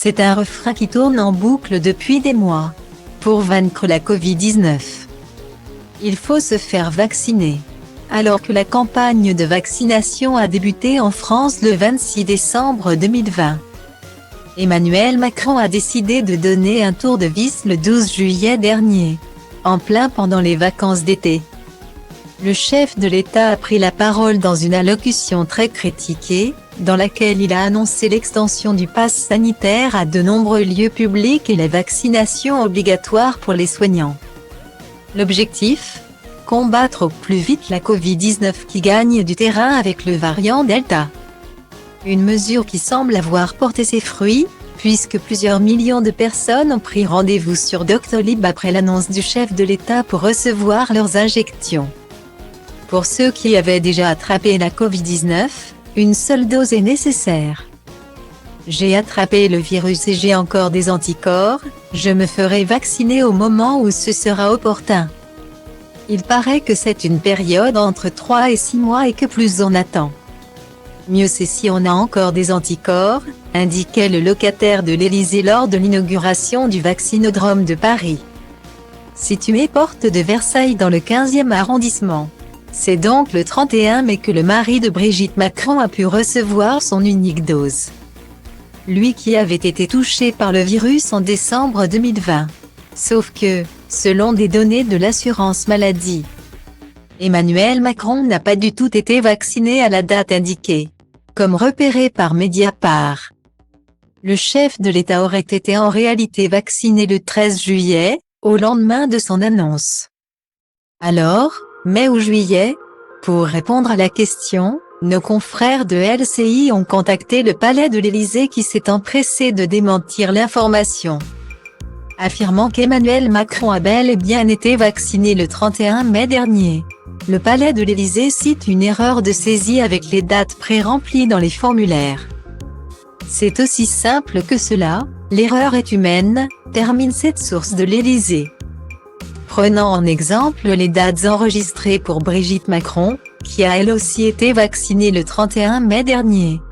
C'est un refrain qui tourne en boucle depuis des mois. Pour vaincre la Covid-19, il faut se faire vacciner. Alors que la campagne de vaccination a débuté en France le 26 décembre 2020, Emmanuel Macron a décidé de donner un tour de vis le 12 juillet dernier, en plein pendant les vacances d'été. Le chef de l'État a pris la parole dans une allocution très critiquée, dans laquelle il a annoncé l'extension du pass sanitaire à de nombreux lieux publics et la vaccination obligatoire pour les soignants. L'objectif ? Combattre au plus vite la Covid-19 qui gagne du terrain avec le variant Delta. Une mesure qui semble avoir porté ses fruits, puisque plusieurs millions de personnes ont pris rendez-vous sur Doctolib après l'annonce du chef de l'État pour recevoir leurs injections. Pour ceux qui avaient déjà attrapé la Covid-19, une seule dose est nécessaire. J'ai attrapé le virus et j'ai encore des anticorps, je me ferai vacciner au moment où ce sera opportun. Il paraît que c'est une période entre 3 et 6 mois et que plus on attend, mieux c'est si on a encore des anticorps, indiquait le locataire de l'Élysée lors de l'inauguration du vaccinodrome de Paris, situé porte de Versailles dans le 15e arrondissement. C'est donc le 31 mai que le mari de Brigitte Macron a pu recevoir son unique dose. Lui qui avait été touché par le virus en décembre 2020. Sauf que, selon des données de l'assurance maladie, Emmanuel Macron n'a pas du tout été vacciné à la date indiquée, comme repéré par Mediapart. Le chef de l'État aurait été en réalité vacciné le 13 juillet, au lendemain de son annonce. Alors, mai ou juillet? Pour répondre à la question, nos confrères de LCI ont contacté le palais de l'Élysée qui s'est empressé de démentir l'information, affirmant qu'Emmanuel Macron a bel et bien été vacciné le 31 mai dernier. Le palais de l'Élysée cite une erreur de saisie avec les dates pré-remplies dans les formulaires. C'est aussi simple que cela, l'erreur est humaine, termine cette source de l'Élysée. Prenant en exemple les dates enregistrées pour Brigitte Macron, qui a elle aussi été vaccinée le 31 mai dernier.